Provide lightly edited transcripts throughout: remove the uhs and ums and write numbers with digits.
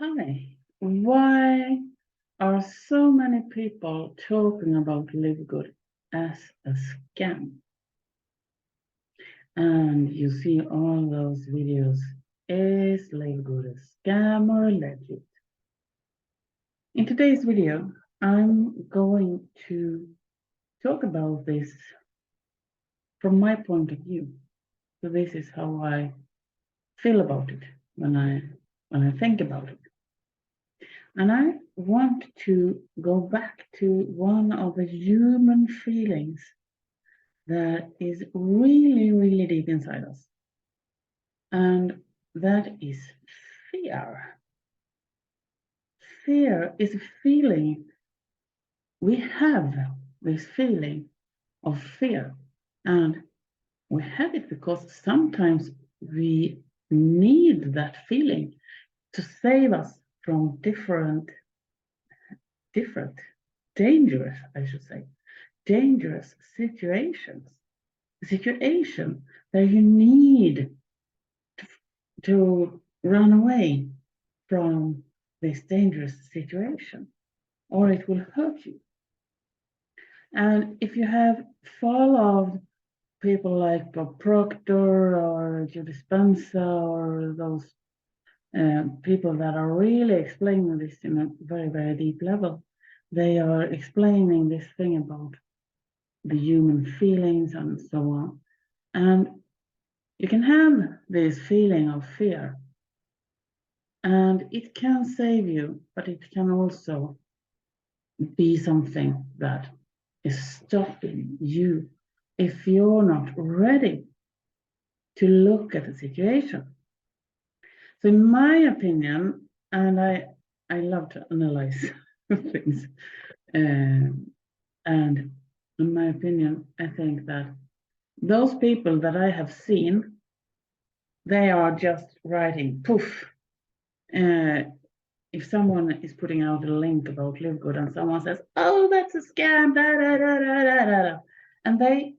Hi, why are so many people talking about Livegood as a scam? And you see all those videos, is Livegood a scam or legit? In today's video, I'm going to talk about this from my point of view. So this is how I feel about it when I think about it. And I want to go back to one of the human feelings that is really, really deep inside us. And that is fear. Fear is a feeling. We have this feeling of fear. And we have it because sometimes we need that feeling to save us from different dangerous, I should say, dangerous situations, a situation that you need to run away from this dangerous situation, or it will hurt you. And if you have followed people like Bob Proctor or Joe Dispenza or those people that are really explaining this in a very, very deep level, they are explaining this thing about the human feelings and so on. And you can have this feeling of fear, and it can save you, but it can also be something that is stopping you if you're not ready to look at the situation. So in my opinion, and I love to analyze things, and in my opinion, I think that those people that I have seen, they are just writing poof. If someone is putting out a link about Livegood and someone says, "Oh, that's a scam," da, da, da, da, da, da, and they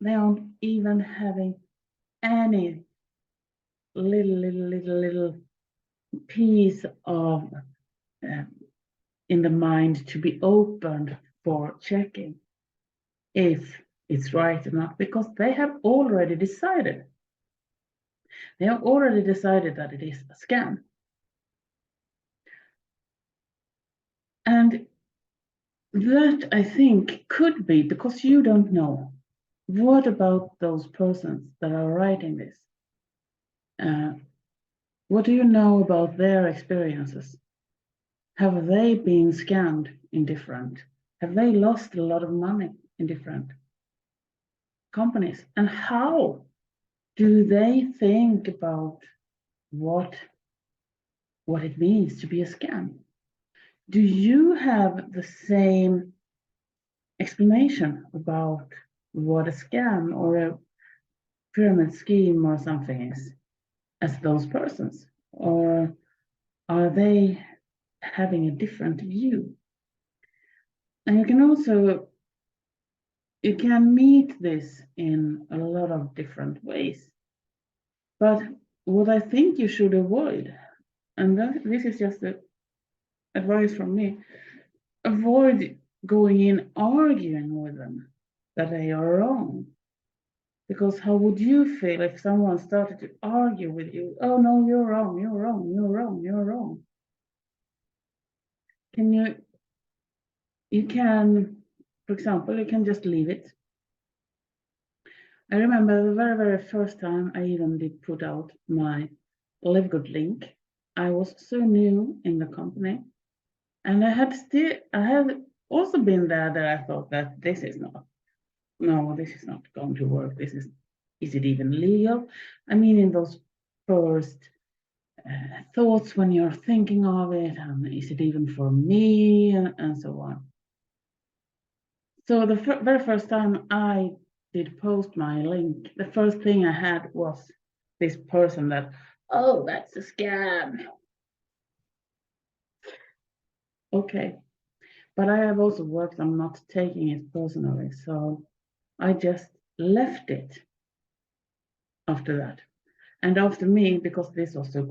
aren't even having any little piece of in the mind to be opened for checking if it's right or not, because they have already decided. They have already decided that it is a scam. And that, I think, could be because you don't know. What about those persons that are writing this? What do you know about their experiences? Have they been scammed in different? Have they lost a lot of money in different companies? And how do they think about what it means to be a scam? Do you have the same explanation about what a scam or a pyramid scheme or something is as those persons? Or are they having a different view? And you can meet this in a lot of different ways. But what I think you should avoid, and this is just the advice from me, avoid going in arguing with them that they are wrong. Because how would you feel if someone started to argue with you? Oh no, you're wrong, you're wrong, you're wrong, you're wrong. You can, for example, you can just leave it. I remember the very, very first time I even did put out my Livegood link. I was so new in the company, and I had also been there that I thought that this is not going to work. Is it even legal? I mean, in those first thoughts when you're thinking of it, and is it even for me, and so on. So the very first time I did post my link, the first thing I had was this person that, oh, that's a scam. Okay, but I have also worked on not taking it personally, so I just left it after that. And after me, because this was a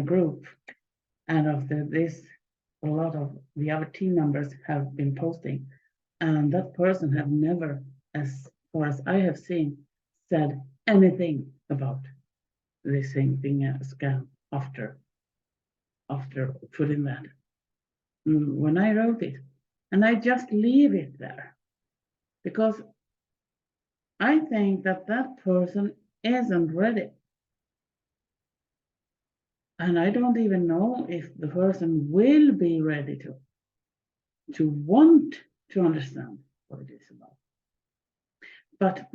group, And after this, a lot of the other team members have been posting, and that person have never, as far as I have seen, said anything about this thing being a scam after putting that when I wrote it. And I just leave it there because I think that that person isn't ready. And I don't even know if the person will be ready to want to understand what it is about. But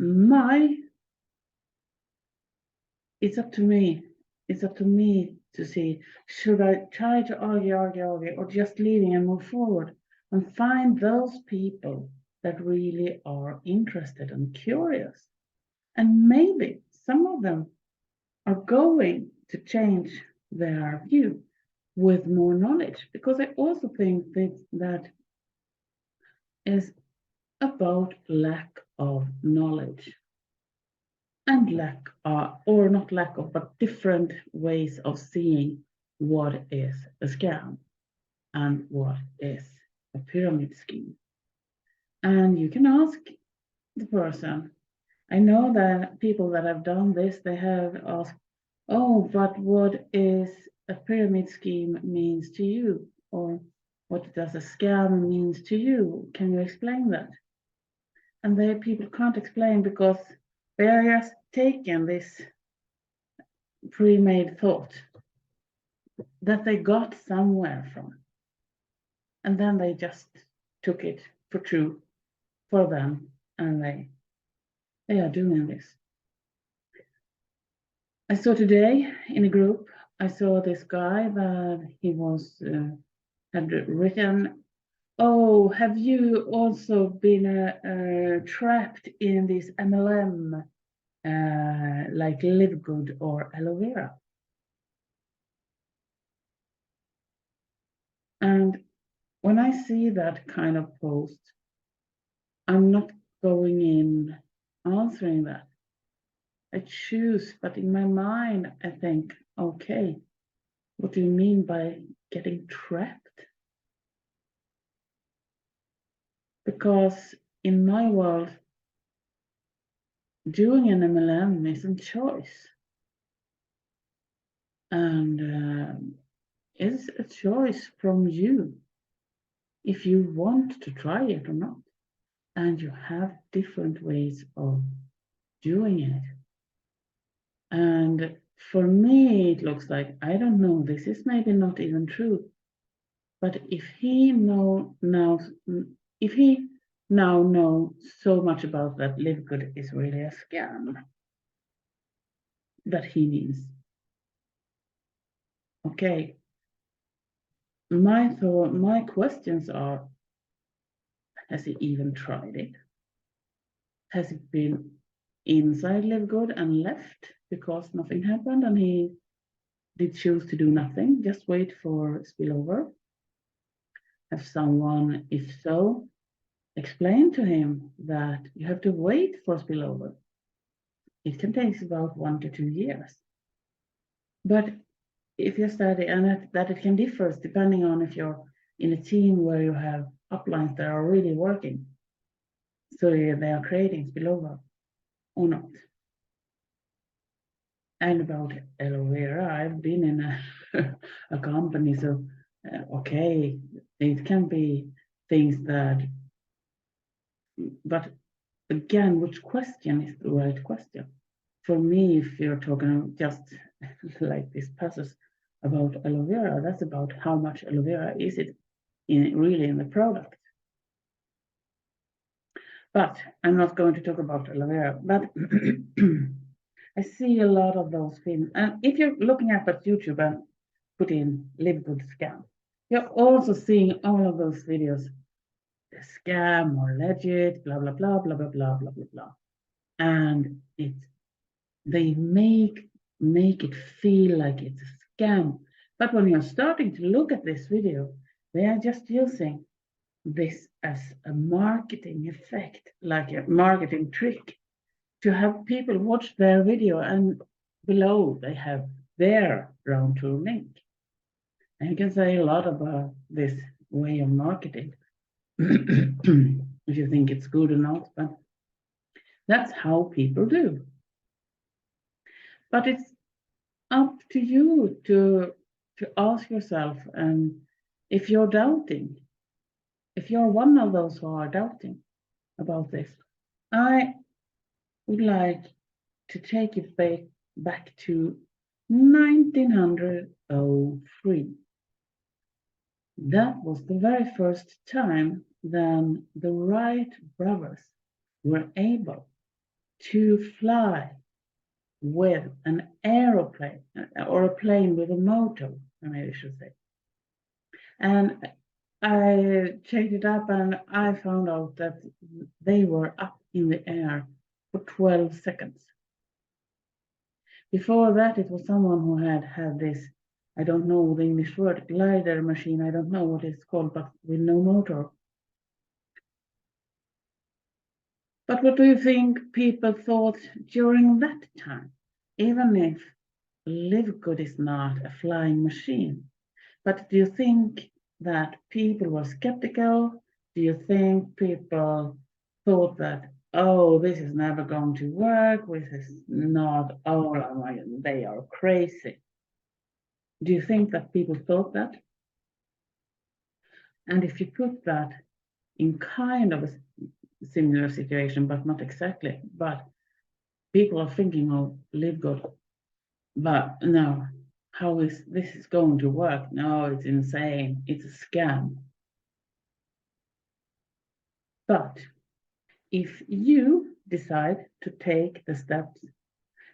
it's up to me. It's up to me to see, should I try to argue, or just leaving and move forward and find those people that really are interested and curious. And maybe some of them are going to change their view with more knowledge, because I also think that is about lack of knowledge and or not lack of, but different ways of seeing what is a scam and what is a pyramid scheme. And you can ask the person. I know that people that have done this, they have asked, oh, but what is a pyramid scheme means to you? Or what does a scam means to you? Can you explain that? And people can't explain because they are just taking this pre-made thought that they got somewhere from. And then they just took it for true for them, and they are doing this. I saw today in a group, I saw this guy that he was had written, oh, have you also been trapped in this MLM like Livegood or aloe vera? And when I see that kind of post, I'm not going in answering that. I choose, but in my mind, I think, okay, what do you mean by getting trapped? Because in my world, doing an MLM isn't choice. And it's a choice from you if you want to try it or not. And you have different ways of doing it. And for me, it looks like, I don't know, this is maybe not even true. But if he now knows so much about that Livegood is really a scam, that he means, okay, my questions are, has he even tried it? Has he been inside Livegood and left because nothing happened and he did choose to do nothing, just wait for spillover? Have someone, if so, explain to him that you have to wait for spillover? It can take about 1 to 2 years. But if you study, and that it can differ depending on if you're in a team where you have uplines that are really working, so they are creating spillover or not. And about aloe vera, I've been in a company, so okay, it can be things that, but again, which question is the right question? For me, if you're talking just like this passage about aloe vera, that's about how much aloe vera is it really in the product. But I'm not going to talk about aloe vera, but I see a lot of those films. And if you're looking up at YouTube and put in Livegood scam, you're also seeing all of those videos, the scam or legit, blah, blah, blah, blah, blah, blah, blah, blah, blah. And they make it feel like it's a scam. But when you're starting to look at this video, they are just using this as a marketing effect, like a marketing trick, to have people watch their video and below they have their round tour link. And you can say a lot about this way of marketing if you think it's good or not, but that's how people do. But it's up to you to ask yourself, and if you're doubting, if you're one of those who are doubting about this, I would like to take you back to 1903. That was the very first time then the Wright brothers were able to fly with an aeroplane, or a plane with a motor, I maybe should say. And I checked it up and I found out that they were up in the air for 12 seconds. Before that, it was someone who had this, I don't know the English word, glider machine, I don't know what it's called, but with no motor. But what do you think people thought during that time? Even if Livegood is not a flying machine, but do you think that people were skeptical? Do you think people thought that, oh, this is never going to work, this is not, oh, they are crazy? Do you think that people thought that? And if you put that in kind of a similar situation, but not exactly, but people are thinking of Livegood, but no, how is this going to work? No, it's insane, it's a scam. But if you decide to take the steps,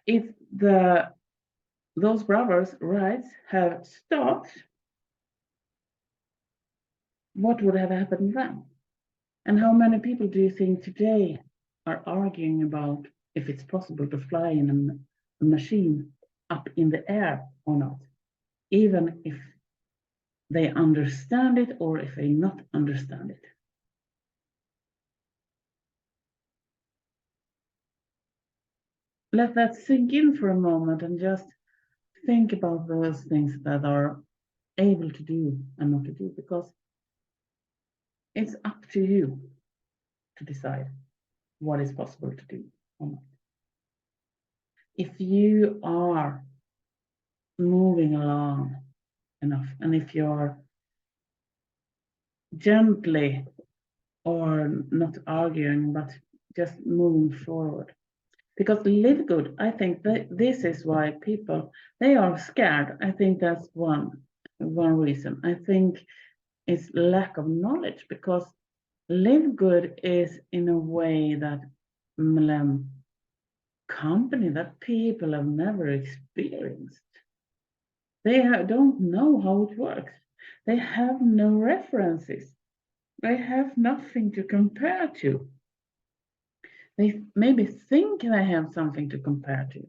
if those brothers' rights have stopped, what would have happened then? And how many people do you think today are arguing about if it's possible to fly in a machine up in the air or not, even if they understand it or if they not understand it? Let that sink in for a moment and just think about those things that are able to do and not to do, because it's up to you to decide what is possible to do or not. If you are moving along enough, and if you're gently, or not arguing, but just moving forward. Because Livegood, I think that this is why people, they are scared. I think that's one reason. I think it's lack of knowledge, because Livegood is in a way that MLM company that people have never experienced. They don't know how it works. They have no references. They have nothing to compare to. They maybe think they have something to compare to,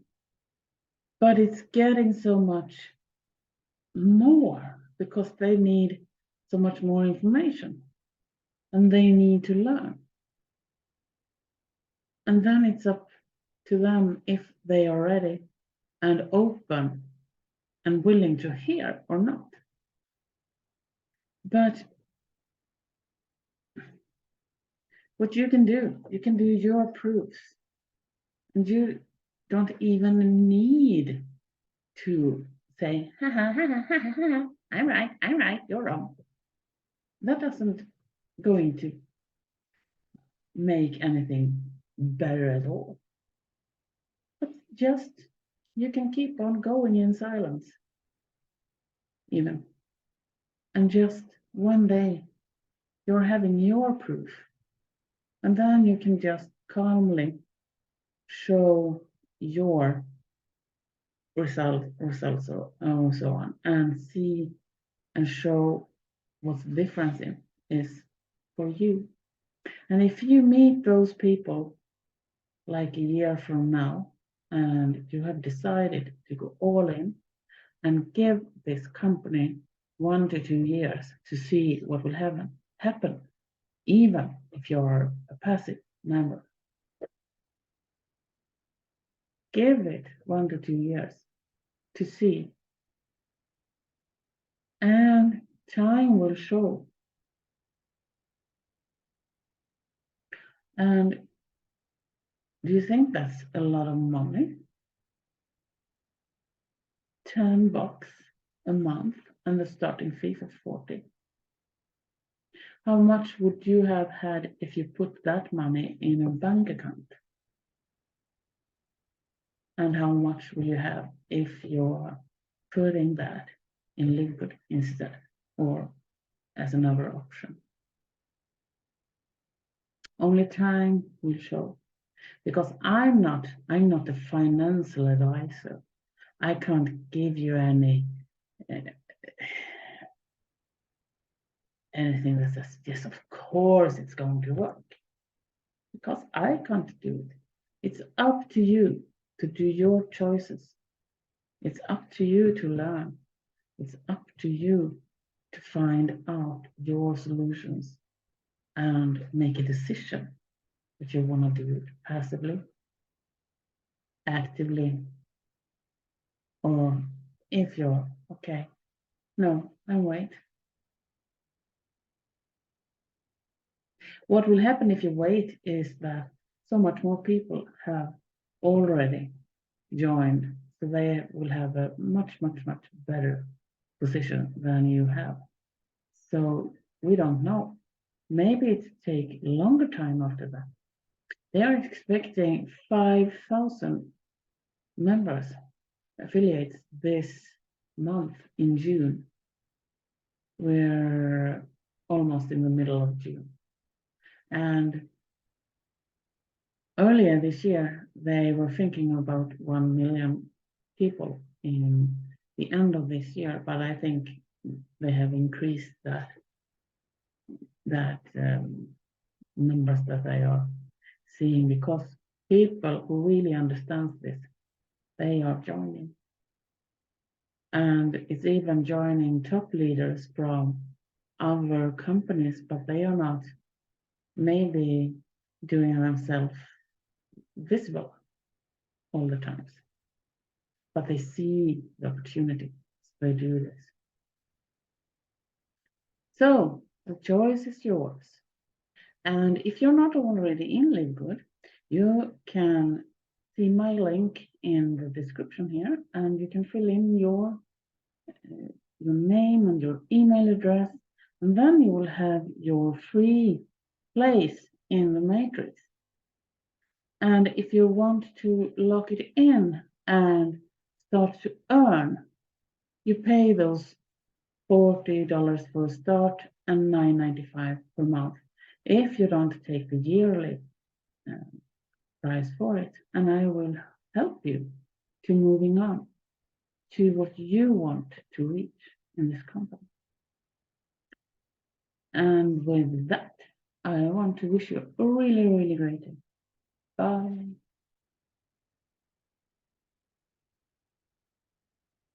but it's getting so much more because they need so much more information and they need to learn. And then it's up to them if they are ready and open and willing to hear or not. But what you can do your proofs, and you don't even need to say, ha ha ha ha ha ha, I'm right, you're wrong. That doesn't going to make anything better at all. But just, you can keep on going in silence, even. And just one day you're having your proof. And then you can just calmly show your results or so on, and see and show what the difference is for you. And if you meet those people like a year from now, and you have decided to go all in and give this company 1 to 2 years to see what will happen, even if you're a passive member, give it 1 to 2 years to see And time will show. And do you think that's a lot of money? $10 a month and the starting fee for 40. How much would you have had if you put that money in a bank account? And how much will you have if you're putting that in Livegood instead, or as another option? Only time will show, because I'm not a financial advisor. I can't give you any anything that says yes, of course it's going to work, because I can't do it. It's up to you to do your choices. It's up to you to learn. It's up to you to find out your solutions and make a decision if you want to do it passively, actively, or if you're okay, no, and wait. What will happen if you wait is that so much more people have already joined, so they will have a much better position than you have. So we don't know. Maybe it take longer time after that. They are expecting 5,000 members, affiliates this month in June. We're almost in the middle of June. And earlier this year, they were thinking about 1 million people in the end of this year, but I think they have increased that numbers that they are seeing, because people who really understand this, they are joining. And it's even joining top leaders from other companies, but they are not maybe doing themselves visible all the times. But they see the opportunity, so they do this. So the choice is yours. And if you're not already in Livegood, you can see my link in the description here, and you can fill in your name and your email address, and then you will have your free place in the matrix. And if you want to lock it in and start to earn, you pay those $40 for a start and $9.95 per month if you don't take the yearly price for it. And I will help you to moving on to what you want to reach in this company. And with that, I want to wish you a really great day. Bye.